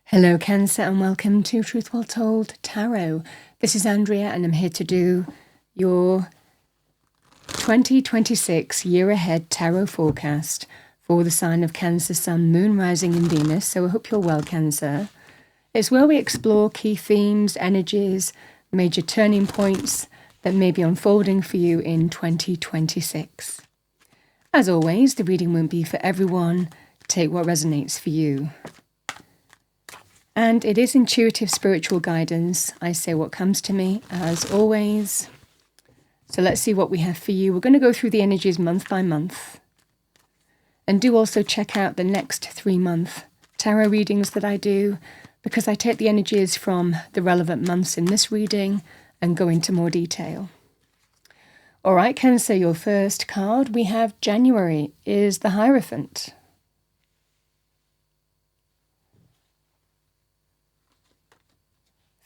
Hello Cancer and welcome to Truth Well Told Tarot. This is Andrea and I'm here to do your 2026 year ahead tarot forecast for the sign of Cancer, Sun, Moon, Rising and Venus. So I hope you're well, Cancer. It's where we explore key themes, energies, major turning points that may be unfolding for you in 2026. As always, the reading won't be for everyone. Take what resonates for you. And it is intuitive spiritual guidance. I say what comes to me, as always. So let's see what we have for you. We're going to go through the energies month by month. And do also check out the next 3-month tarot readings that I do, because I take the energies from the relevant months in this reading and go into more detail. All right, Cancer, your first card we have January is the Hierophant.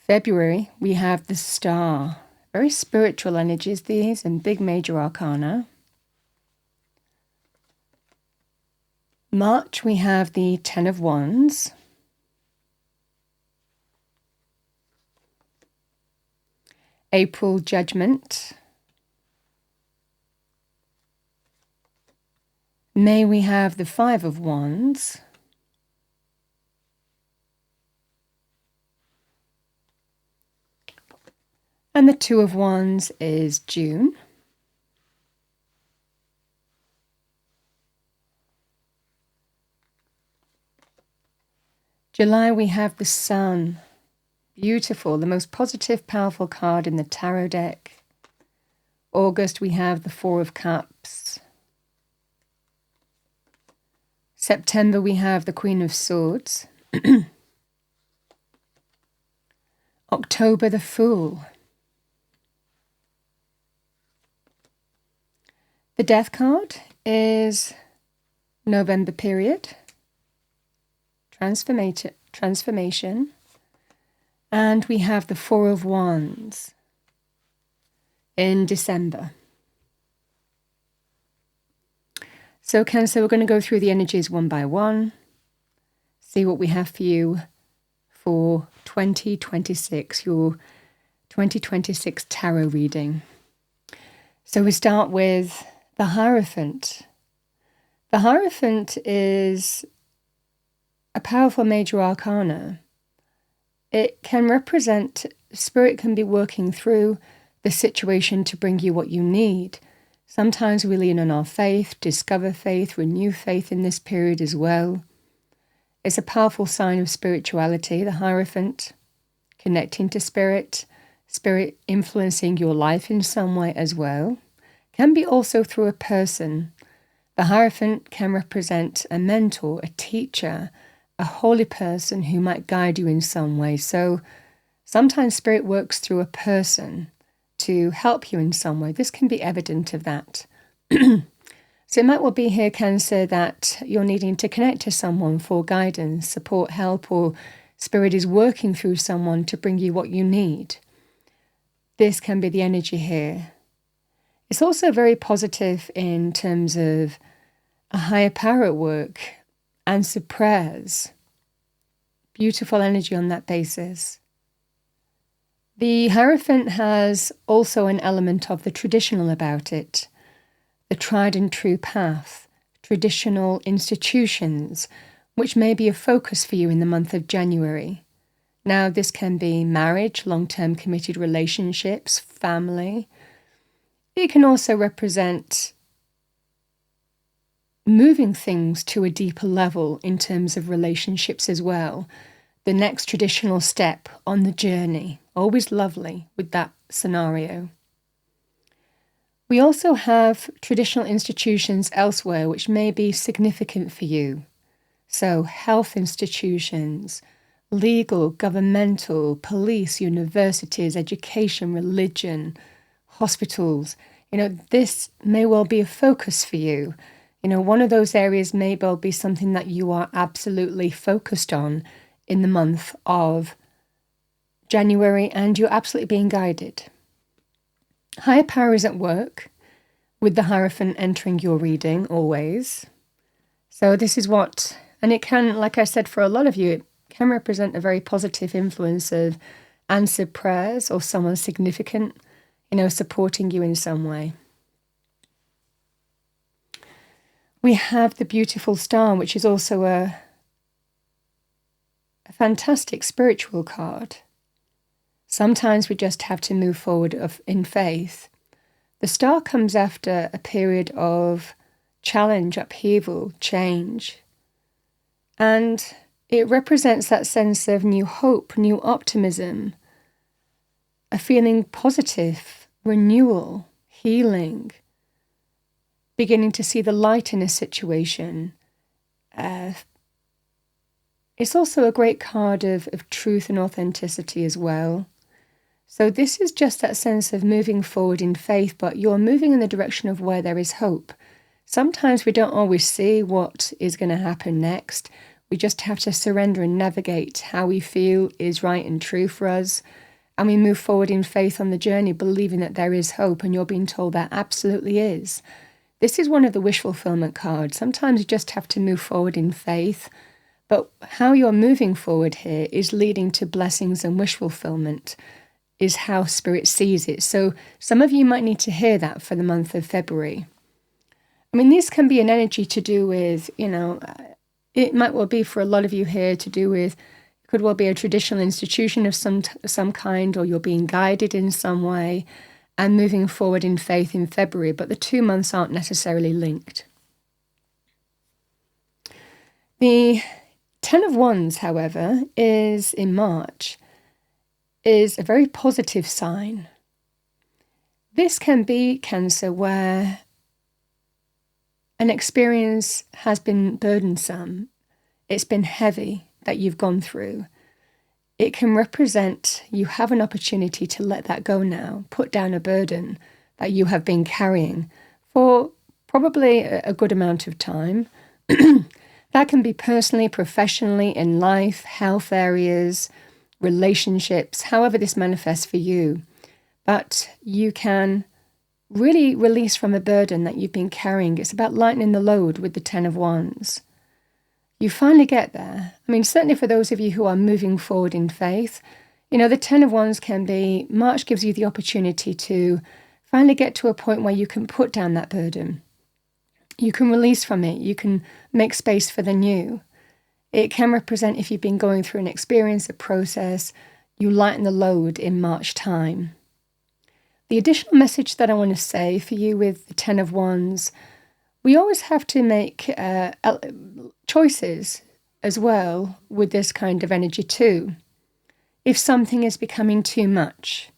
February, we have the Star. Very spiritual energies, these, and big major arcana. March, we have the Ten of Wands. April, Judgement. May, we have the Five of Wands. And the Two of Wands is June. July, we have the Sun. Beautiful, the most positive, powerful card in the tarot deck. August, we have the Four of Cups. September, we have the Queen of Swords. October, the Fool. The Death card is November period, transformation, and we have the Four of Wands in December. So Cancer, we're going to go through the energies one by one, see what we have for you for 2026, your 2026 tarot reading. So we start with the Hierophant. The Hierophant is a powerful major arcana. It can represent, spirit can be working through the situation to bring you what you need. Sometimes we lean on our faith, discover faith, renew faith in this period as well. It's a powerful sign of spirituality, the Hierophant, connecting to spirit, spirit influencing your life in some way as well. Can be also through a person. The Hierophant can represent a mentor, a teacher, a holy person who might guide you in some way. So sometimes spirit works through a person to help you in some way. This can be evident of that. So it might well be here, Cancer, that you're needing to connect to someone for guidance, support, help, or spirit is working through someone to bring you what you need. This can be the energy here. It's also very positive in terms of a higher power at work, answered prayers. Beautiful energy on that basis. The Hierophant has also an element of the traditional about it, the tried and true path, traditional institutions, which may be a focus for you in the month of January. Now, this can be marriage, long-term committed relationships, family. It can also represent moving things to a deeper level in terms of relationships as well. The next traditional step on the journey. Always lovely with that scenario. We also have traditional institutions elsewhere which may be significant for you. So health institutions, legal, governmental, police, universities, education, religion, hospitals. This may well be a focus for you. One of those areas may well be something that you are absolutely focused on in the month of January, and you're absolutely being guided. Higher power is at work with the Hierophant entering your reading always. So this is what, and it can, like I said, for a lot of you, it can represent a very positive influence of answered prayers or someone significant, supporting you in some way. We have the beautiful star, which is also a fantastic spiritual card. Sometimes we just have to move forward in faith. The star comes after a period of challenge, upheaval, change. And it represents that sense of new hope, new optimism, a feeling positive, renewal, healing, beginning to see the light in a situation. It's also a great card of truth and authenticity as well. So this is just that sense of moving forward in faith, but you're moving in the direction of where there is hope. Sometimes we don't always see what is going to happen next. We just have to surrender and navigate how we feel is right and true for us. And we move forward in faith on the journey, believing that there is hope, and you're being told there absolutely is. This is one of the wish fulfillment cards. Sometimes you just have to move forward in faith, but how you're moving forward here is leading to blessings and wish fulfillment, is how Spirit sees it. So some of you might need to hear that for the month of February. I mean, this can be an energy to do with, it might well be for a lot of you here to do with, it could well be a traditional institution of some kind, or you're being guided in some way and moving forward in faith in February, but the 2 months aren't necessarily linked. The 10 of Wands, however, is in March, is a very positive sign. This can be Cancer where an experience has been burdensome. It's been heavy that you've gone through. It can represent you have an opportunity to let that go now, put down a burden that you have been carrying for probably a good amount of time. That can be personally, professionally, in life, health areas, relationships, however this manifests for you. But you can really release from a burden that you've been carrying. It's about lightening the load with the 10 of Wands. You finally get there. I mean, certainly for those of you who are moving forward in faith, the 10 of Wands can be, March gives you the opportunity to finally get to a point where you can put down that burden. You can release from it. You can make space for the new. It can represent, if you've been going through an experience, a process, you lighten the load in March time. The additional message that I want to say for you with the 10 of Wands, we always have to make choices as well with this kind of energy too. If something is becoming too much,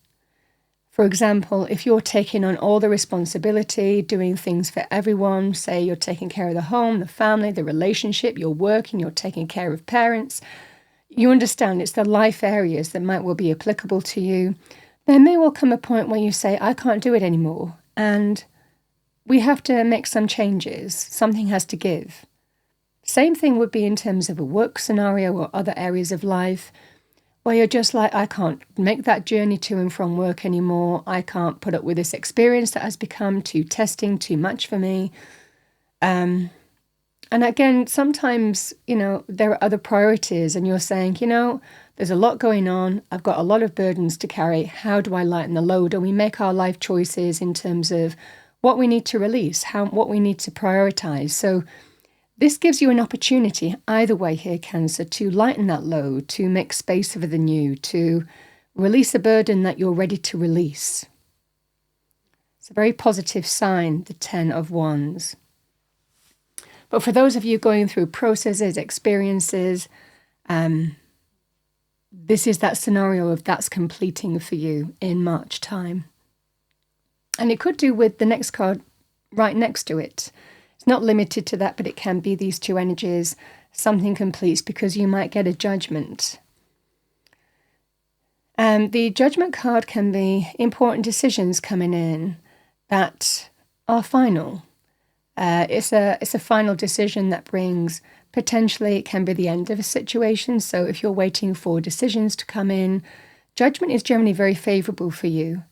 for example, if you're taking on all the responsibility, doing things for everyone, say you're taking care of the home, the family, the relationship, you're working, you're taking care of parents, you understand it's the life areas that might well be applicable to you. There may well come a point where you say, I can't do it anymore, and we have to make some changes. Something has to give. Same thing would be in terms of a work scenario or other areas of life where you're just like, I can't make that journey to and from work anymore. I can't put up with this experience that has become too testing, too much for me. And again, sometimes, there are other priorities and you're saying, there's a lot going on. I've got a lot of burdens to carry. How do I lighten the load? And we make our life choices in terms of what we need to release, what we need to prioritize. So this gives you an opportunity, either way here, Cancer, to lighten that load, to make space for the new, to release a burden that you're ready to release. It's a very positive sign, the 10 of Wands. But for those of you going through processes, experiences, this is that scenario of that's completing for you in March time. And it could do with the next card right next to it. It's not limited to that, but it can be these two energies. Something completes because you might get a judgment. The judgment card can be important decisions coming in that are final. It's a final decision that brings, potentially it can be the end of a situation. So if you're waiting for decisions to come in, judgment is generally very favorable for you.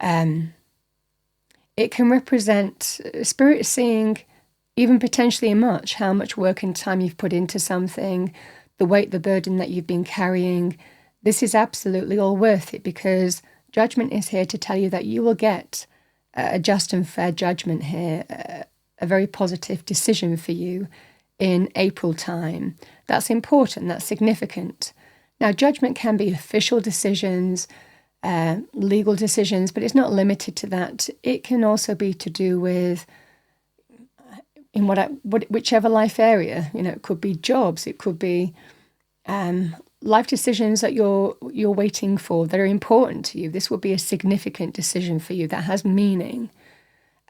It can represent Spirit seeing, even potentially in March, how much work and time you've put into something, the weight, the burden that you've been carrying, this is absolutely all worth it, because Judgment is here to tell you that you will get a just and fair judgment here, a very positive decision for you in April time. That's important, that's significant. Now, judgment can be official decisions, legal decisions, but it's not limited to that. It can also be to do with in whichever life area. It could be jobs, it could be life decisions that you're waiting for that are important to you. This will be a significant decision for you that has meaning.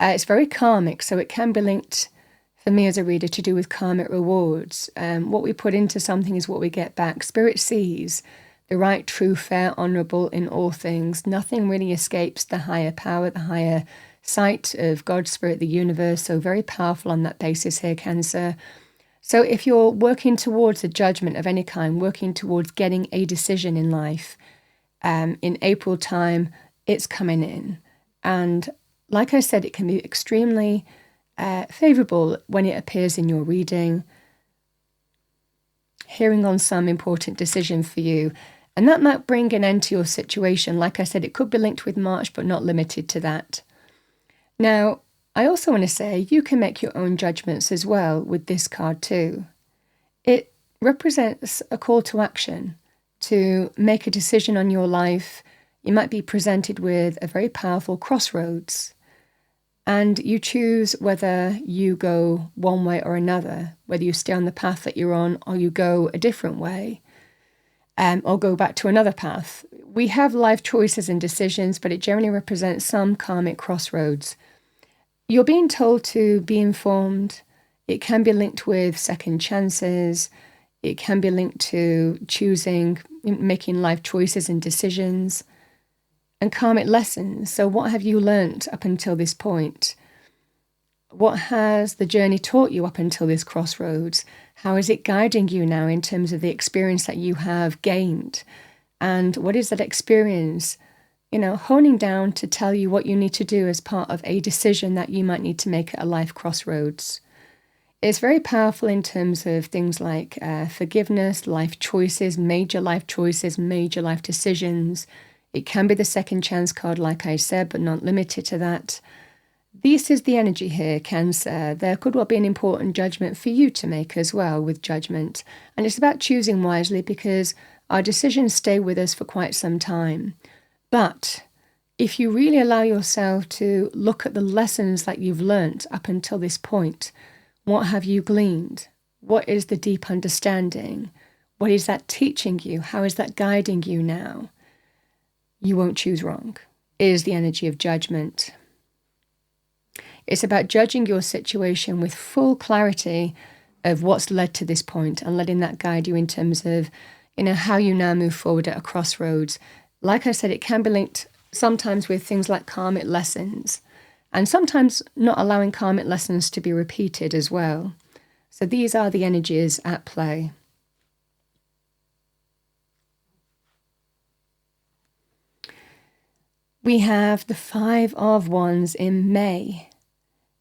It's very karmic, so it can be linked for me as a reader to do with karmic rewards. What we put into something is what we get back. Spirit sees the right, true, fair, honourable in all things. Nothing really escapes the higher power, the higher sight of God, Spirit, the universe. So very powerful on that basis here, Cancer. So if you're working towards a judgment of any kind, working towards getting a decision in life, in April time, it's coming in. And like I said, it can be extremely favourable when it appears in your reading, hearing on some important decision for you. And that might bring an end to your situation. Like I said, it could be linked with March, but not limited to that. Now, I also want to say you can make your own judgments as well with this card too. It represents a call to action to make a decision on your life. You might be presented with a very powerful crossroads, and you choose whether you go one way or another, whether you stay on the path that you're on or you go a different way, or go back to another path. We have life choices and decisions, but it generally represents some karmic crossroads. You're being told to be informed. It can be linked with second chances. It can be linked to choosing, making life choices and decisions, and karmic lessons. So what have you learnt up until this point? What has the journey taught you up until this crossroads? How is it guiding you now in terms of the experience that you have gained? And what is that experience, honing down to tell you what you need to do as part of a decision that you might need to make at a life crossroads? It's very powerful in terms of things like forgiveness, life choices, major life decisions. It can be the second chance card, like I said, but not limited to that. This is the energy here, Cancer. There could well be an important judgment for you to make as well with Judgment. And it's about choosing wisely, because our decisions stay with us for quite some time. But if you really allow yourself to look at the lessons that you've learnt up until this point, what have you gleaned? What is the deep understanding? What is that teaching you? How is that guiding you now? You won't choose wrong. It is the energy of Judgment. It's about judging your situation with full clarity of what's led to this point and letting that guide you in terms of, how you now move forward at a crossroads. Like I said, it can be linked sometimes with things like karmic lessons, and sometimes not allowing karmic lessons to be repeated as well. So these are the energies at play. We have the Five of Wands in May.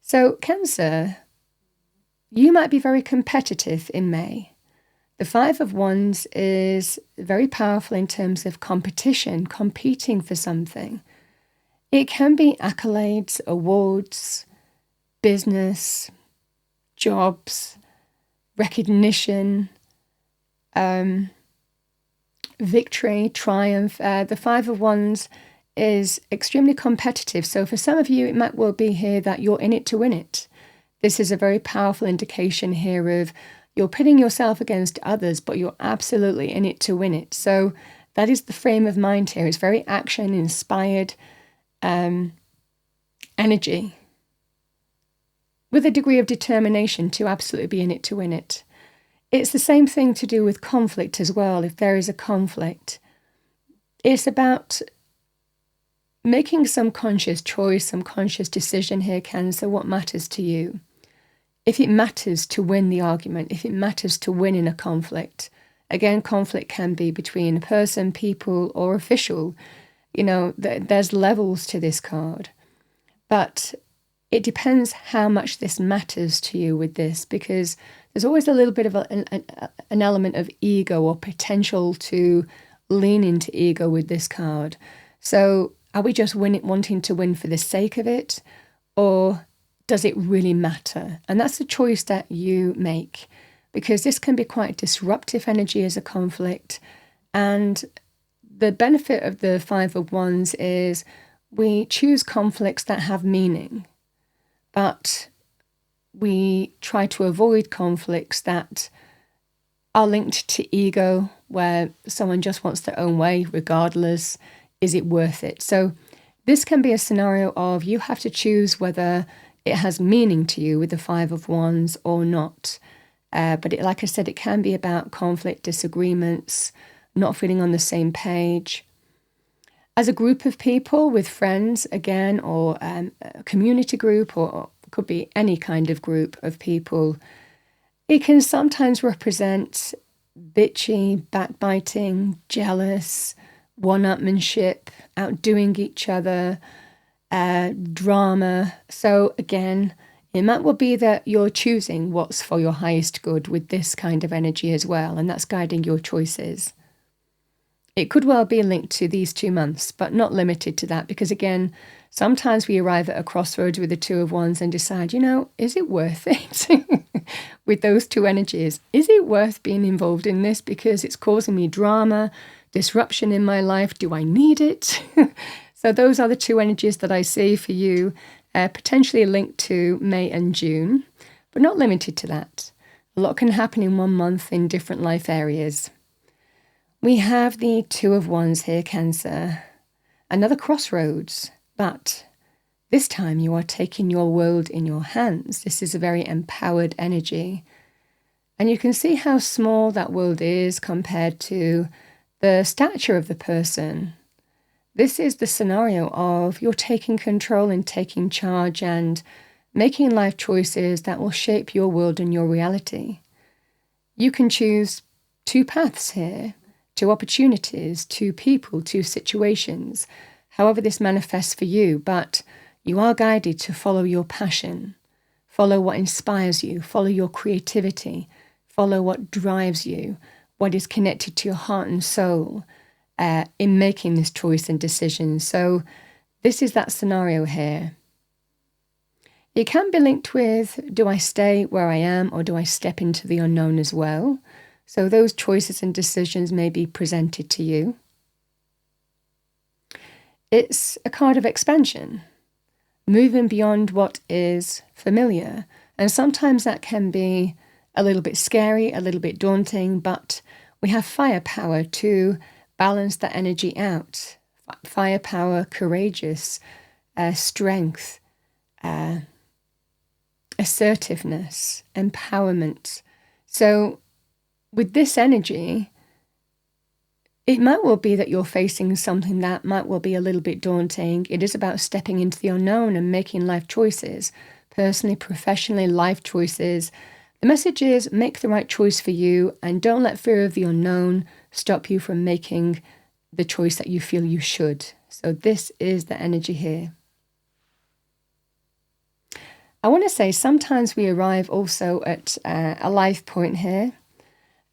So Cancer, you might be very competitive in May. The Five of Wands is very powerful in terms of competition, competing for something. It can be accolades, awards, business, jobs, recognition, victory, triumph. The Five of Wands is extremely competitive. So for some of you, it might well be here that you're in it to win it. This is a very powerful indication here of you're pitting yourself against others, but you're absolutely in it to win it. So that is the frame of mind here. It's very action-inspired energy with a degree of determination to absolutely be in it to win it. It's the same thing to do with conflict as well. If there is a conflict, it's about making some conscious choice, some conscious decision here, Cancer, what matters to you. If it matters to win the argument, if it matters to win in a conflict, again, conflict can be between a person, people, or official. There's levels to this card. But it depends how much this matters to you with this, because there's always a little bit of an element of ego or potential to lean into ego with this card. So are we just wanting to win for the sake of it, or does it really matter? And that's a choice that you make, because this can be quite disruptive energy as a conflict. And the benefit of the Five of Wands is we choose conflicts that have meaning, but we try to avoid conflicts that are linked to ego, where someone just wants their own way regardless. Is it worth it? So this can be a scenario of you have to choose whether it has meaning to you with the Five of Wands or not. But like I said, it can be about conflict, disagreements, not feeling on the same page. As a group of people, with friends, again, or a community group, or could be any kind of group of people, it can sometimes represent bitchy, backbiting, jealous, one-upmanship, outdoing each other, drama. So again, it might well be that you're choosing what's for your highest good with this kind of energy as well, and that's guiding your choices. It could well be linked to these 2 months, but not limited to that, because again, sometimes we arrive at a crossroads with the Two of Wands and decide, is it worth it? With those two energies, is it worth being involved in this because it's causing me drama, disruption in my life? Do I need it? So those are the two energies that I see for you, potentially linked to May and June, but not limited to that. A lot can happen in 1 month in different life areas. We have the Two of Wands here, Cancer. Another crossroads, but this time you are taking your world in your hands. This is a very empowered energy. And you can see how small that world is compared to the stature of the person. This is the scenario of you're taking control and taking charge and making life choices that will shape your world and your reality. You can choose 2 paths here, 2 opportunities, 2 people, 2 situations, however this manifests for you, but you are guided to follow your passion, follow what inspires you, follow your creativity, follow what drives you, what is connected to your heart and soul in making this choice and decision. So this is that scenario here. It can be linked with, do I stay where I am or do I step into the unknown as well? So those choices and decisions may be presented to you. It's a card of expansion, moving beyond what is familiar. And sometimes that can be a little bit scary, a little bit daunting, but we have firepower to balance that energy out. Firepower, courageous, strength, assertiveness, empowerment. So with this energy, it might well be that you're facing something that might well be a little bit daunting. It is about stepping into the unknown and making life choices, personally, professionally, life choices. The message is make the right choice for you and don't let fear of the unknown stop you from making the choice that you feel you should. So this is the energy here. I want to say sometimes we arrive also at a life point here.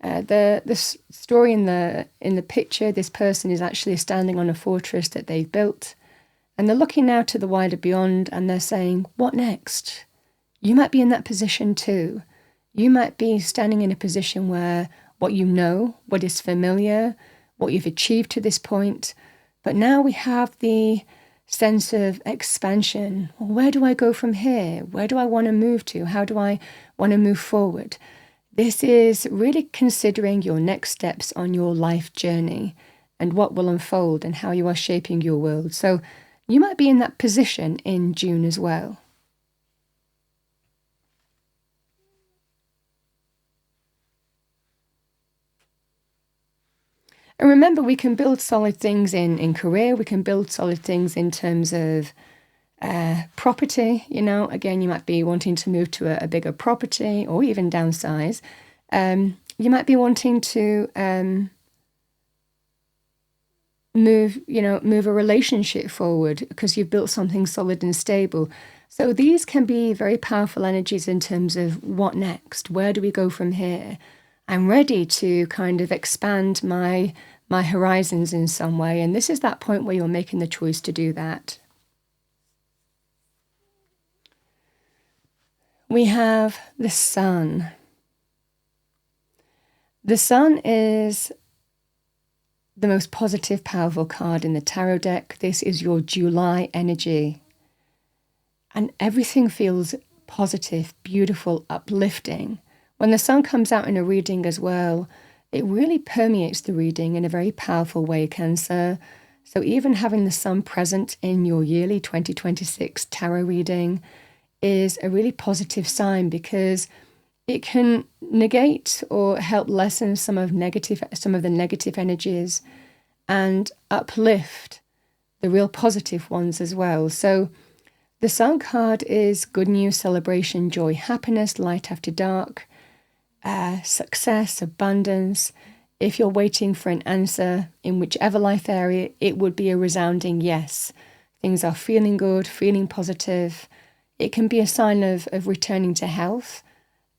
The story in the picture, this person is actually standing on a fortress that they've built, and they're looking now to the wider beyond, and they're saying, what next? You might be in that position too. You might be standing in a position where what you know, what is familiar, what you've achieved to this point, but now we have the sense of expansion. Well, where do I go from here? Where do I want to move to? How do I want to move forward? This is really considering your next steps on your life journey and what will unfold and how you are shaping your world. So you might be in that position in June as well. And remember, we can build solid things in career. We can build solid things in terms of property. Again, you might be wanting to move to a bigger property or even downsize. You might be wanting to move a relationship forward because you've built something solid and stable. So these can be very powerful energies in terms of what next? Where do we go from here? I'm ready to kind of expand my horizons in some way. And this is that point where you're making the choice to do that. We have the Sun. The Sun is the most positive, powerful card in the tarot deck. This is your July energy. And everything feels positive, beautiful, uplifting. When the Sun comes out in a reading as well, it really permeates the reading in a very powerful way, Cancer. So even having the Sun present in your yearly 2026 tarot reading is a really positive sign, because it can negate or help lessen some of the negative energies and uplift the real positive ones as well. So the Sun card is good news, celebration, joy, happiness, light after dark, success, abundance. If you're waiting for an answer in whichever life area, it would be a resounding yes. Things are feeling good, feeling positive. It can be a sign of returning to health,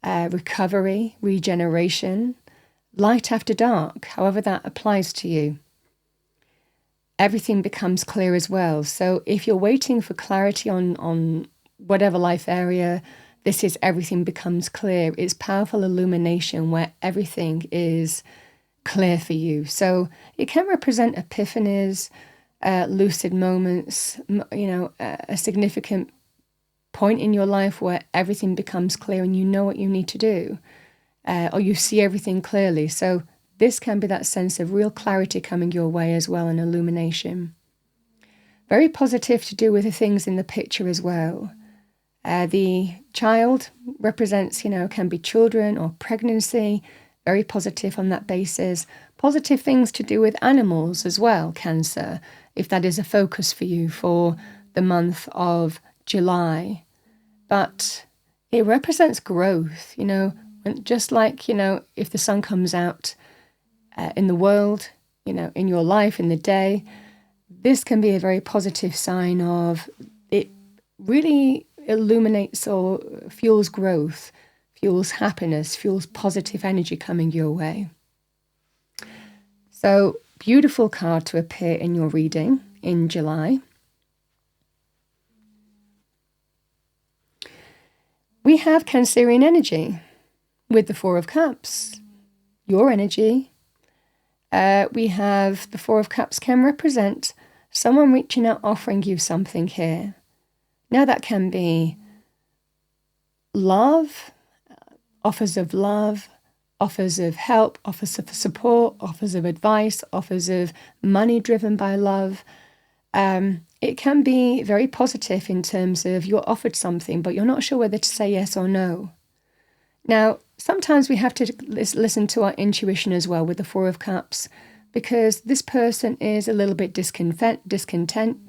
recovery, regeneration, light after dark, however that applies to you. Everything becomes clear as well. So if you're waiting for clarity on whatever life area, this is everything becomes clear. It's powerful illumination where everything is clear for you. So it can represent epiphanies, lucid moments, a significant point in your life where everything becomes clear and you know what you need to do, or you see everything clearly. So this can be that sense of real clarity coming your way as well, and illumination. Very positive to do with the things in the picture as well. The child represents, can be children or pregnancy. Very positive on that basis. Positive things to do with animals as well, Cancer, if that is a focus for you for the month of July. But it represents growth, just like, if the Sun comes out in the world, in your life, in the day, this can be a very positive sign of it really illuminates or fuels growth, fuels happiness, fuels positive energy coming your way. So, beautiful card to appear in your reading in July. We have Cancerian energy with the Four of Cups, your energy. We have the Four of Cups can represent someone reaching out, offering you something here. Now that can be love, offers of love, offers of help, offers of support, offers of advice, offers of money driven by love. It can be very positive in terms of you're offered something, but you're not sure whether to say yes or no. Now, sometimes we have to listen to our intuition as well with the Four of Cups, because this person is a little bit discontent,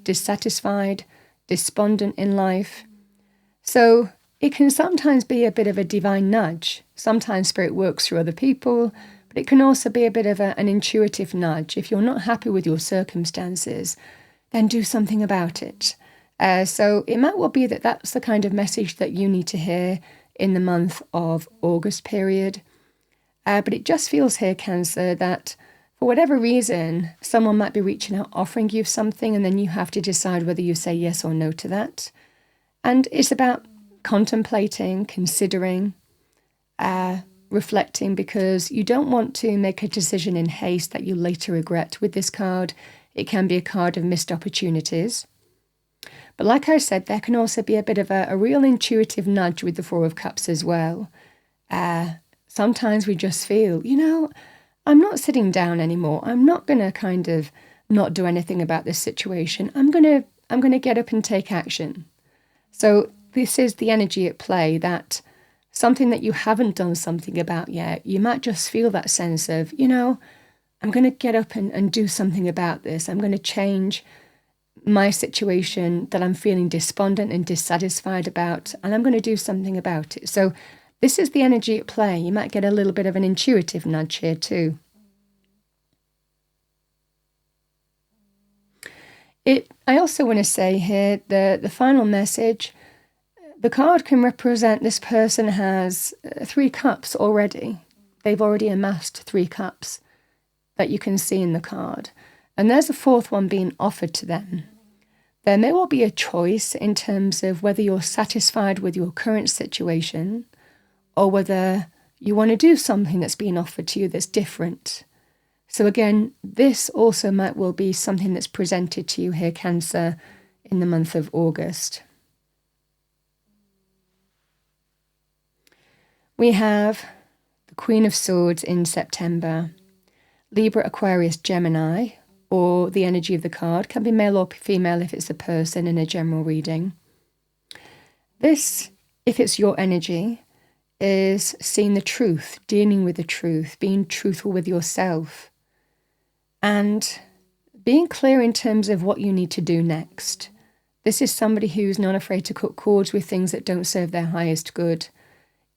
dissatisfied, despondent in life. So it can sometimes be a bit of a divine nudge. Sometimes spirit works through other people, but it can also be a bit of an intuitive nudge. If you're not happy with your circumstances, then do something about it. So it might well be that that's the kind of message that you need to hear in the month of August period. But it just feels here, Cancer, that for whatever reason, someone might be reaching out, offering you something, and then you have to decide whether you say yes or no to that. And it's about contemplating, considering, reflecting, because you don't want to make a decision in haste that you later regret. With this card, it can be a card of missed opportunities. But like I said, there can also be a bit of a real intuitive nudge with the Four of Cups as well. Sometimes we just feel, I'm not sitting down anymore. I'm not going to kind of not do anything about this situation. I'm going to get up and take action. So this is the energy at play, that something that you haven't done something about yet, you might just feel that sense of, I'm going to get up and do something about this. I'm going to change my situation that I'm feeling despondent and dissatisfied about, and I'm going to do something about it. So this is the energy at play. You might get a little bit of an intuitive nudge here too. I also want to say here, the final message, The card can represent this person has 3 cups already. They've already amassed 3 cups that you can see in the card. And there's a 4th one being offered to them. There may well be a choice in terms of whether you're satisfied with your current situation or whether you want to do something that's being offered to you that's different. So again, this also might well be something that's presented to you here, Cancer, in the month of August. We have the Queen of Swords in September, Libra, Aquarius, Gemini, or the energy of the card can be male or female if it's a person in a general reading. This, if it's your energy, is seeing the truth, dealing with the truth, being truthful with yourself, and being clear in terms of what you need to do next. This is somebody who's not afraid to cut cords with things that don't serve their highest good.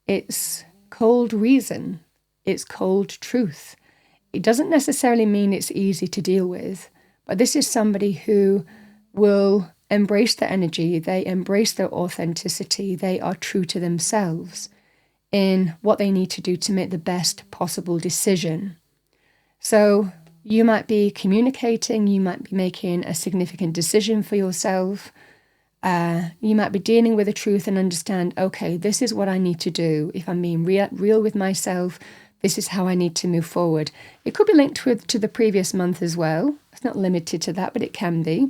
It's cold reason. It's cold truth. It doesn't necessarily mean it's easy to deal with, but this is somebody who will embrace their energy. They embrace their authenticity. They are true to themselves in what they need to do to make the best possible decision. So you might be communicating, you might be making a significant decision for yourself. You might be dealing with the truth and understand, okay, this is what I need to do. If I'm being real with myself, this is how I need to move forward. It could be linked to the previous month as well. It's not limited to that, but it can be.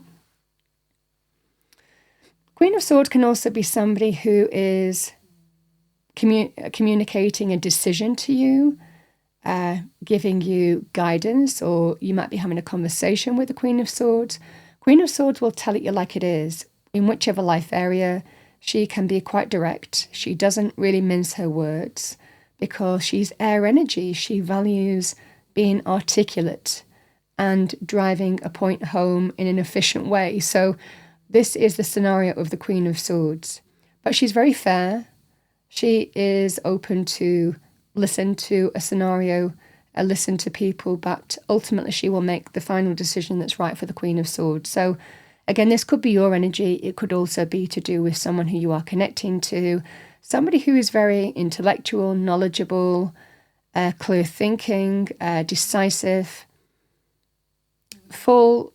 Queen of Swords can also be somebody who is communicating a decision to you, giving you guidance, or you might be having a conversation with the Queen of Swords. Queen of Swords will tell it you like it is. In whichever life area, she can be quite direct. She doesn't really mince her words because she's air energy. She values being articulate and driving a point home in an efficient way. So this is the scenario of the Queen of Swords. But she's very fair. She is open to listen to a scenario, listen to people, but ultimately she will make the final decision that's right for the Queen of Swords. So again, this could be your energy. It could also be to do with someone who you are connecting to, somebody who is very intellectual, knowledgeable, clear thinking, decisive, full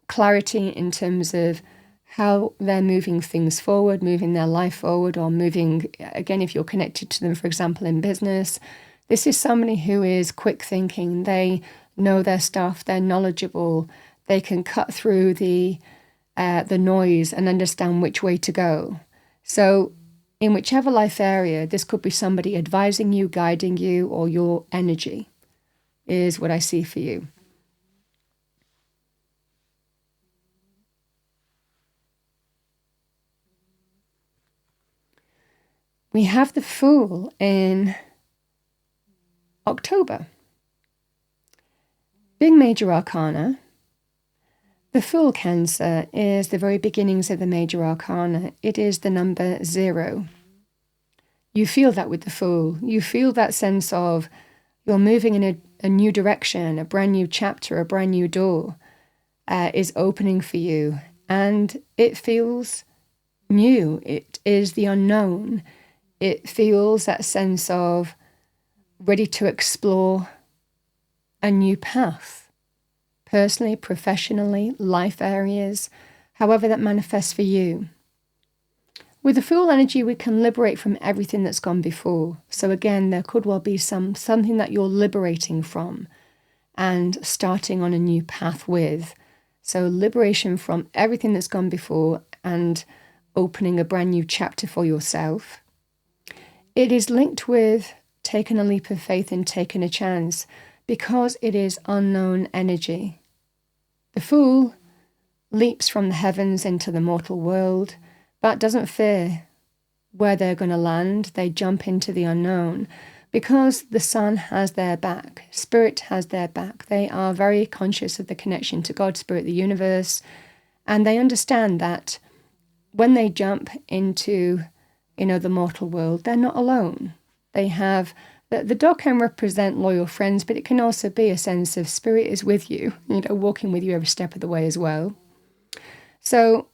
clarity in terms of how they're moving things forward, moving their life forward, or moving, again, if you're connected to them, for example, in business. This is somebody who is quick thinking. They know their stuff. They're knowledgeable. They can cut through the noise and understand which way to go. So in whichever life area, this could be somebody advising you, guiding you, or your energy is what I see for you. We have the Fool in October. Big major arcana. The Fool, Cancer, is the very beginnings of the major arcana. It is the number 0. You feel that with the Fool. You feel that sense of you're moving in a new direction, a brand new chapter, a brand new door is opening for you. And it feels new. It is the unknown. It feels that sense of ready to explore a new path, personally, professionally, life areas, however that manifests for you. With the Fool energy, we can liberate from everything that's gone before. So again, there could well be something that you're liberating from and starting on a new path with. So liberation from everything that's gone before and opening a brand new chapter for yourself. It is linked with taking a leap of faith and taking a chance because it is unknown energy. The Fool leaps from the heavens into the mortal world, but doesn't fear where they're going to land. They jump into the unknown because the sun has their back. Spirit has their back. They are very conscious of the connection to God, Spirit, the universe, and they understand that when they jump into the mortal world, they're not alone. They have, the dog can represent loyal friends, but it can also be a sense of Spirit is with you, walking with you every step of the way as well. So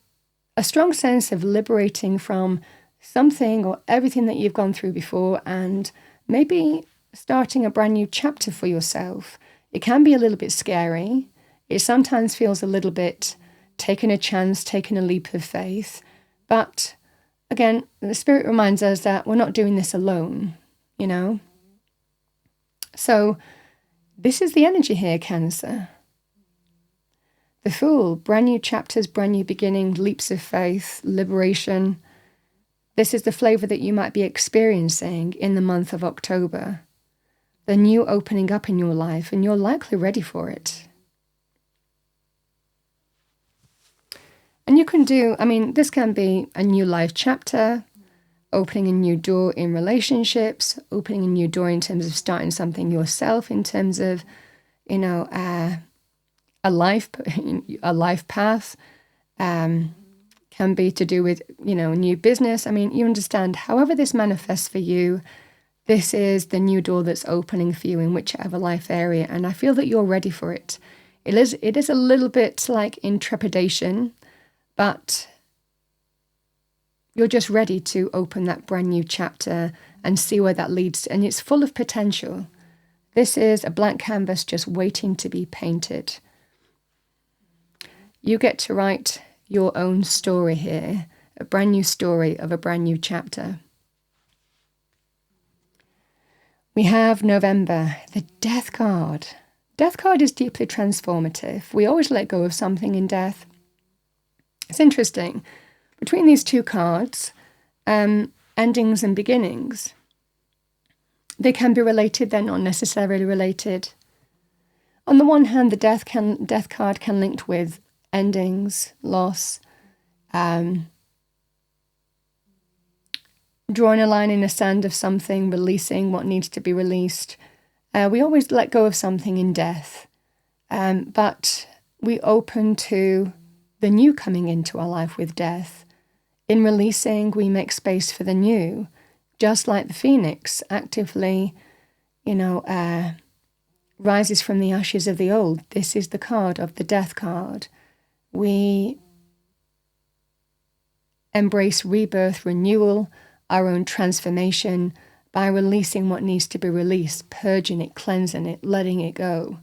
a strong sense of liberating from something or everything that you've gone through before, and maybe starting a brand new chapter for yourself. It can be a little bit scary. It sometimes feels a little bit taking a chance, taking a leap of faith. But again, the Spirit reminds us that we're not doing this alone, you know. So this is the energy here, Cancer. The Fool, brand new chapters, brand new beginning, leaps of faith, liberation. This is the flavour that you might be experiencing in the month of October. The new opening up in your life, and you're likely ready for it. And you can do, this can be a new life chapter, opening a new door in relationships, opening a new door in terms of starting something yourself, in terms of, a life path. Can be to do with, a new business. You understand, however this manifests for you, this is the new door that's opening for you in whichever life area. And I feel that you're ready for it. It is a little bit like in trepidation, but you're just ready to open that brand new chapter and see where that leads. And it's full of potential. This is a blank canvas just waiting to be painted. You get to write your own story here, a brand new story of a brand new chapter. We have November, the Death card. Death card is deeply transformative. We always let go of something in death. It's interesting. Between these two cards, endings and beginnings, they can be related, they're not necessarily related. On the one hand, the death card can link with endings, loss, drawing a line in the sand of something, releasing what needs to be released. We always let go of something in death, but we open to the new coming into our life with death. In releasing, we make space for the new, just like the phoenix actively, rises from the ashes of the old. This is the card of the Death card. We embrace rebirth, renewal, our own transformation by releasing what needs to be released, purging it, cleansing it, letting it go.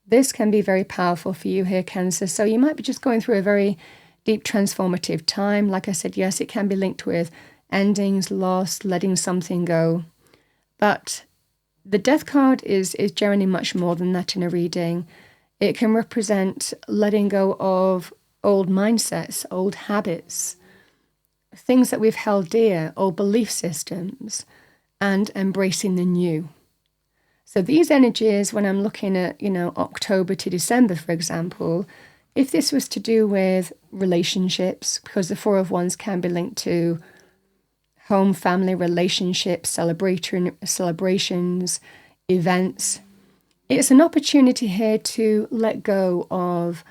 This can be very powerful for you here, Cancer. So you might be just going through a very deep transformative time. Like I said, yes, it can be linked with endings, loss, letting something go. But the Death card is generally much more than that in a reading. It can represent letting go of old mindsets, old habits, things that we've held dear, old belief systems, and embracing the new. So these energies, when I'm looking at, October to December, for example, if this was to do with relationships, because the Four of Wands can be linked to home, family, relationships, celebrations, events, it's an opportunity here to let go of,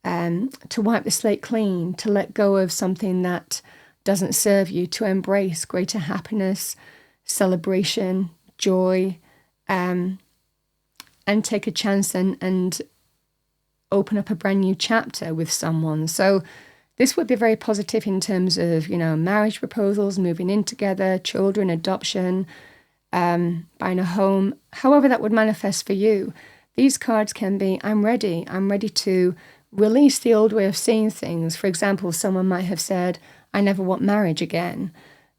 to wipe the slate clean, to let go of something that doesn't serve you, to embrace greater happiness, celebration, joy, and take a chance and open up a brand new chapter with someone. So this would be very positive in terms of, marriage proposals, moving in together, children, adoption, buying a home, however that would manifest for you. These cards can be, I'm ready to release the old way of seeing things. For example, someone might have said, I never want marriage again.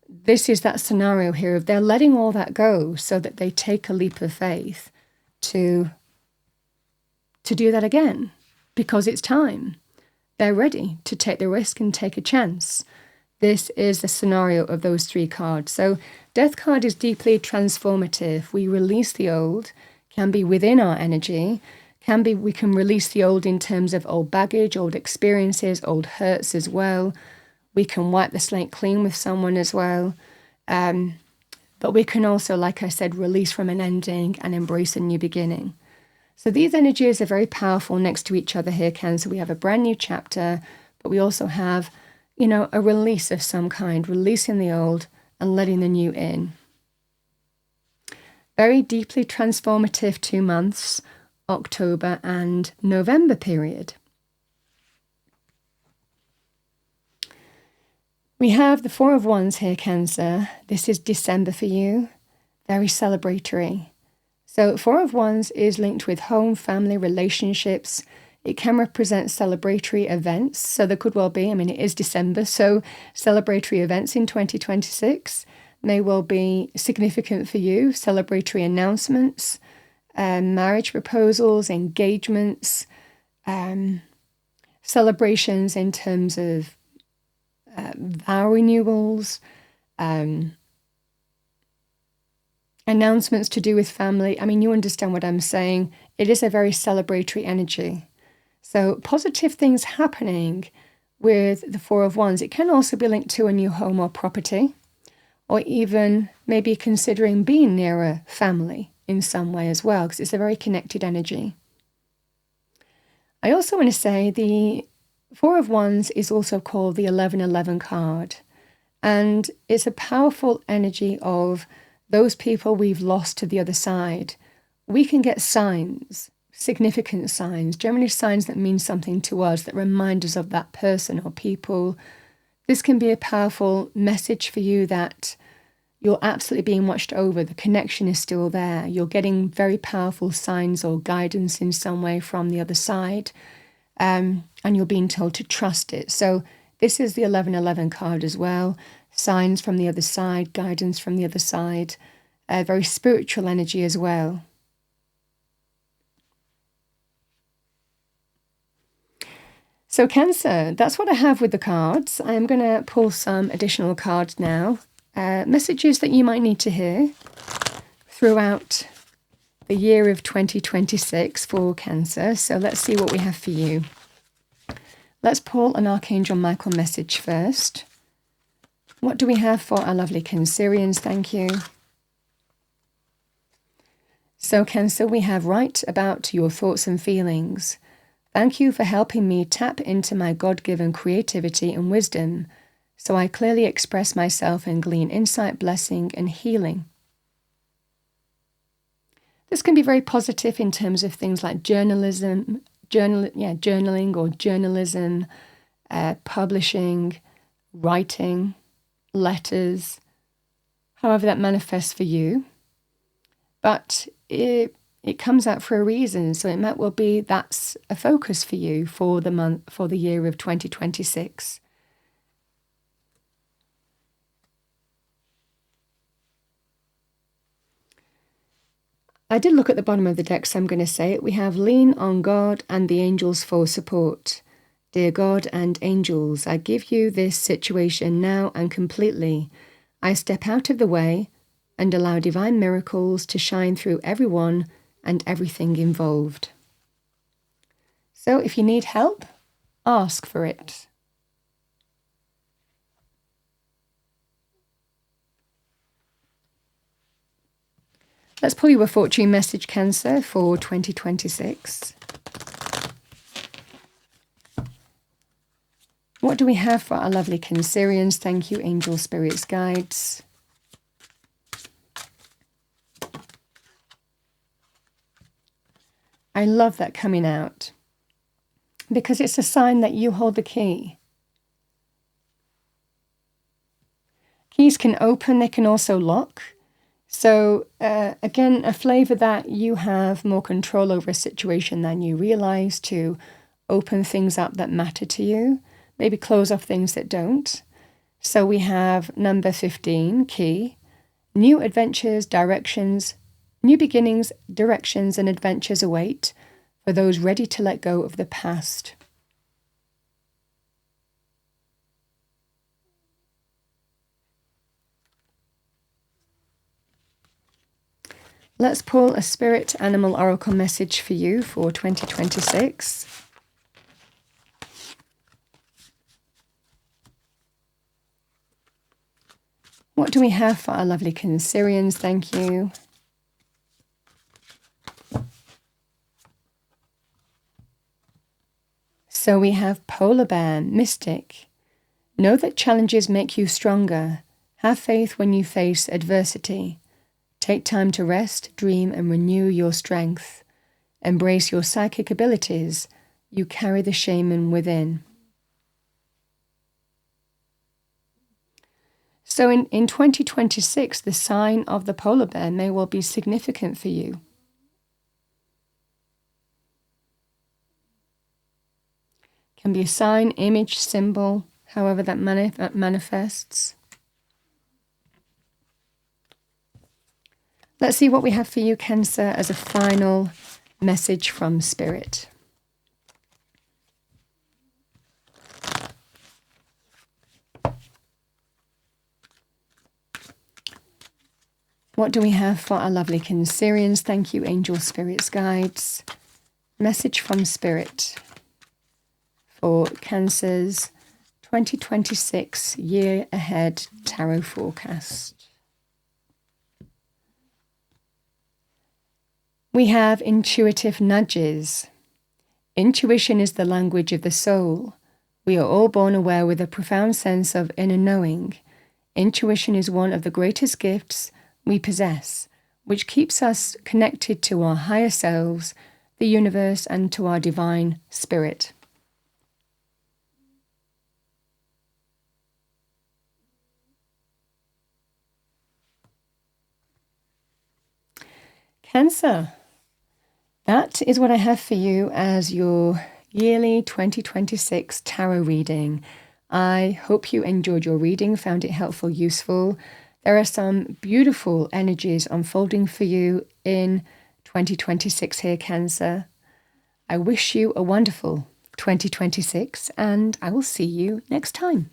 This is that scenario here of they're letting all that go so that they take a leap of faith to do that again, because it's time. They're ready to take the risk and take a chance. This is the scenario of those three cards. So Death card is deeply transformative. We release the old, can be within our energy, we can release the old in terms of old baggage, old experiences, old hurts as well. We can wipe the slate clean with someone as well. But we can also, like I said, release from an ending and embrace a new beginning. So these energies are very powerful next to each other here, Cancer. We have a brand new chapter, but we also have, a release of some kind, releasing the old and letting the new in. Very deeply transformative 2 months, October and November period. We have the Four of Wands here, Cancer. This is December for you. Very celebratory. So Four of Wands is linked with home, family, relationships. It can represent celebratory events. So there could well be, it is December, so celebratory events in 2026 may well be significant for you. Celebratory announcements, marriage proposals, engagements, celebrations in terms of vow renewals, announcements to do with family. You understand what I'm saying. It is a very celebratory energy. So positive things happening with the Four of Wands. It can also be linked to a new home or property, or even maybe considering being near a family in some way as well, because it's a very connected energy. I also want to say the Four of Wands is also called the 1111 card. And it's a powerful energy of those people we've lost to the other side. We can get signs, significant signs, generally signs that mean something to us, that remind us of that person or people. This can be a powerful message for you that you're absolutely being watched over. The connection is still there. You're getting very powerful signs or guidance in some way from the other side. And you're being told to trust it. So this is the 1111 card as well. Signs from the other side, guidance from the other side. Very spiritual energy as well. So Cancer, that's what I have with the cards. I'm going to pull some additional cards now. Messages that you might need to hear throughout the year of 2026 for Cancer. So let's see what we have for you. Let's pull an Archangel Michael message first. What do we have for our lovely Cancerians? Thank you. So Cancer, we have write about your thoughts and feelings. Thank you for helping me tap into my God-given creativity and wisdom, so I clearly express myself and glean insight, blessing, and healing. This can be very positive in terms of things like journalism, journaling or journalism, publishing, writing, letters, however that manifests for you. But it comes out for a reason, so it might well be that's a focus for you for the year of 2026. I did look at the bottom of the deck, so I'm going to say it. We have lean on God and the angels for support. Dear God and angels, I give you this situation now and completely. I step out of the way and allow divine miracles to shine through everyone and everything involved. So if you need help, ask for it. Let's pull you a fortune message, Cancer, for 2026. What do we have for our lovely Cancerians? Thank you, angel, spirits, guides. I love that coming out because it's a sign that you hold the key. Keys can open, they can also lock. So again, a flavor that you have more control over a situation than you realize, to open things up that matter to you, maybe close off things that don't. So we have number 15, key, new adventures, directions, new beginnings, directions, and adventures await for those ready to let go of the past. Let's pull a spirit animal oracle message for you for 2026. What do we have for our lovely Cancerians? Thank you. So we have polar bear, mystic. Know that challenges make you stronger. Have faith when you face adversity. Take time to rest, dream, and renew your strength. Embrace your psychic abilities. You carry the shaman within. So in 2026, the sign of the polar bear may well be significant for you. Can be a sign, image, symbol, however that manifests. Let's see what we have for you, Cancer, as a final message from Spirit. What do we have for our lovely Cancerians? Thank you, angel spirits, guides. Message from Spirit for Cancer's 2026 year ahead tarot forecast. We have intuitive nudges. Intuition is the language of the soul. We are all born aware with a profound sense of inner knowing. Intuition is one of the greatest gifts we possess, which keeps us connected to our higher selves, the universe, and to our divine spirit. Cancer, that is what I have for you as your yearly 2026 tarot reading. I hope you enjoyed your reading, found it helpful, useful. There are some beautiful energies unfolding for you in 2026 here, Cancer. I wish you a wonderful 2026, and I will see you next time.